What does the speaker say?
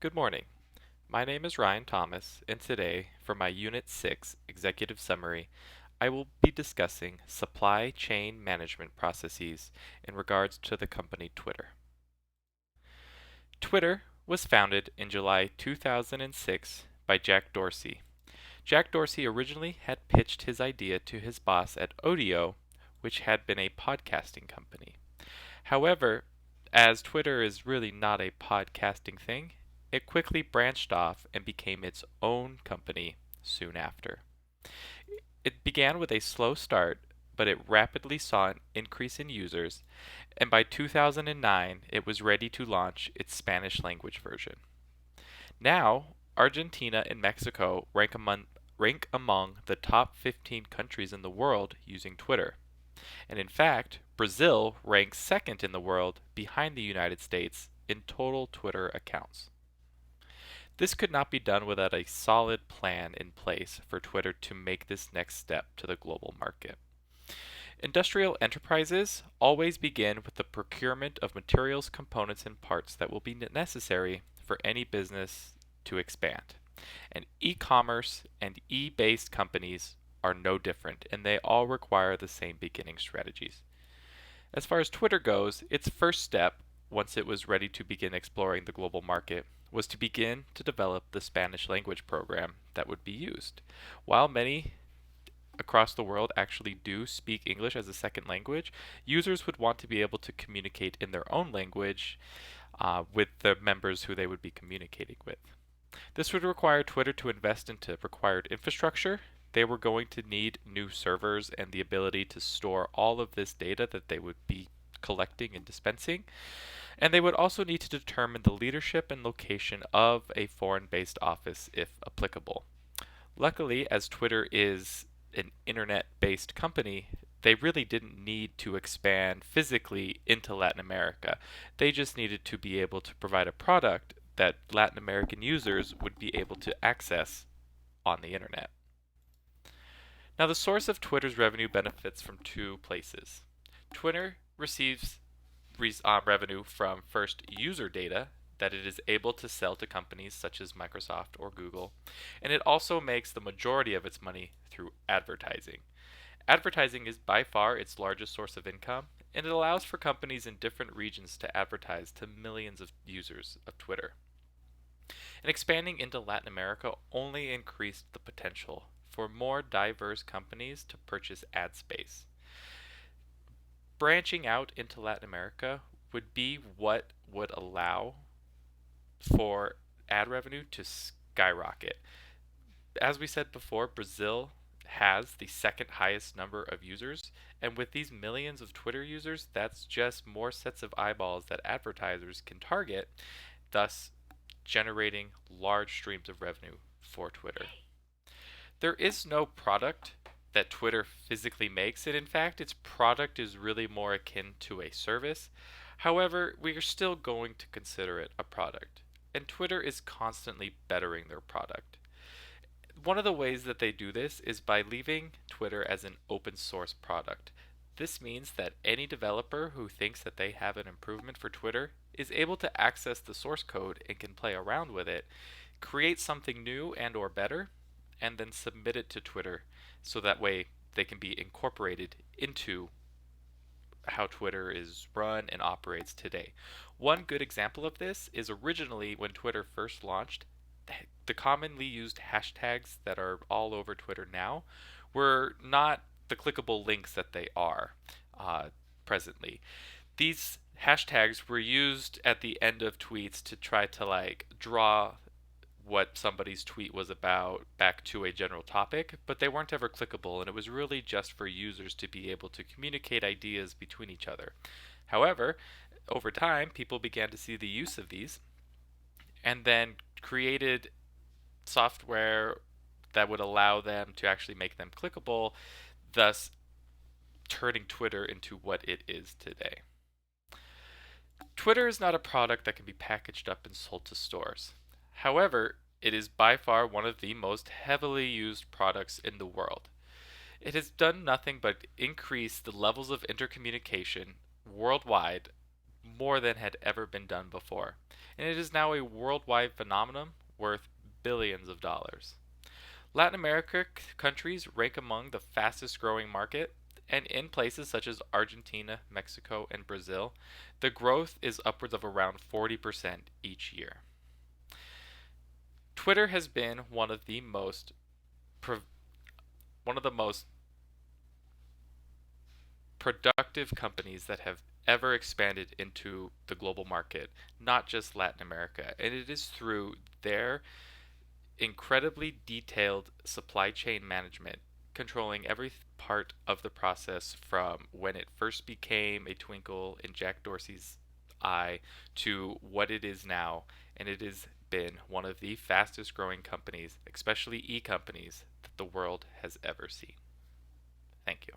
Good morning. My name is Ryan Thomas, and today, for my Unit 6 executive summary, I will be discussing supply chain management processes in regards to the company Twitter. Twitter was founded in July 2006 by Jack Dorsey. Jack Dorsey originally had pitched his idea to his boss at Odeo, which had been a podcasting company. However, as Twitter is really not a podcasting thing, it quickly branched off and became its own company soon after. It began with a slow start, but it rapidly saw an increase in users, and by 2009 it was ready to launch its Spanish language version. Now, Argentina and Mexico rank among the top 15 countries in the world using Twitter. And in fact, Brazil ranks second in the world behind the United States in total Twitter accounts. This could not be done without a solid plan in place for Twitter to make this next step to the global market. Industrial enterprises always begin with the procurement of materials, components, and parts that will be necessary for any business to expand. And e-commerce and e-based companies are no different, and they all require the same beginning strategies. As far as Twitter goes, its first step, once it was ready to begin exploring the global market, was to begin to develop the Spanish language program that would be used. While many across the world actually do speak English as a second language, users would want to be able to communicate in their own language with the members who they would be communicating with. This would require Twitter to invest into required infrastructure. They were going to need new servers and the ability to store all of this data that they would be collecting and dispensing. And they would also need to determine the leadership and location of a foreign-based office if applicable. Luckily, as Twitter is an internet-based company, they really didn't need to expand physically into Latin America. They just needed to be able to provide a product that Latin American users would be able to access on the internet. Now, the source of Twitter's revenue benefits from two places. Twitter receives revenue from first user data that it is able to sell to companies such as Microsoft or Google, and it also makes the majority of its money through advertising. Advertising is by far its largest source of income, and it allows for companies in different regions to advertise to millions of users of Twitter. And expanding into Latin America only increased the potential for more diverse companies to purchase ad space. Branching out into Latin America would be what would allow for ad revenue to skyrocket. As we said before, Brazil has the second highest number of users, and with these millions of Twitter users, that's just more sets of eyeballs that advertisers can target, thus generating large streams of revenue for Twitter. There is no product that Twitter physically makes, and in fact, its product is really more akin to a service. However, we are still going to consider it a product, and Twitter is constantly bettering their product. One of the ways that they do this is by leaving Twitter as an open source product. This means that any developer who thinks that they have an improvement for Twitter is able to access the source code and can play around with it, create something new and or better, and then submit it to Twitter so that way they can be incorporated into how Twitter is run and operates today. One good example of this is originally when Twitter first launched, the commonly used hashtags that are all over Twitter now were not the clickable links that they are presently. These hashtags were used at the end of tweets to try to draw what somebody's tweet was about back to a general topic, but they weren't ever clickable, and it was really just for users to be able to communicate ideas between each other. However, over time, people began to see the use of these and then created software that would allow them to actually make them clickable, thus turning Twitter into what it is today. Twitter is not a product that can be packaged up and sold to stores. However, it is by far one of the most heavily used products in the world. It has done nothing but increase the levels of intercommunication worldwide more than had ever been done before, and it is now a worldwide phenomenon worth billions of dollars. Latin America countries rank among the fastest growing market, and in places such as Argentina, Mexico, and Brazil, the growth is upwards of around 40% each year. Twitter has been one of the most productive companies that have ever expanded into the global market, not just Latin America. And it is through their incredibly detailed supply chain management, controlling every part of the process from when it first became a twinkle in Jack Dorsey's eye to what it is now. And it has been one of the fastest growing companies, especially e companies, that the world has ever seen. Thank you.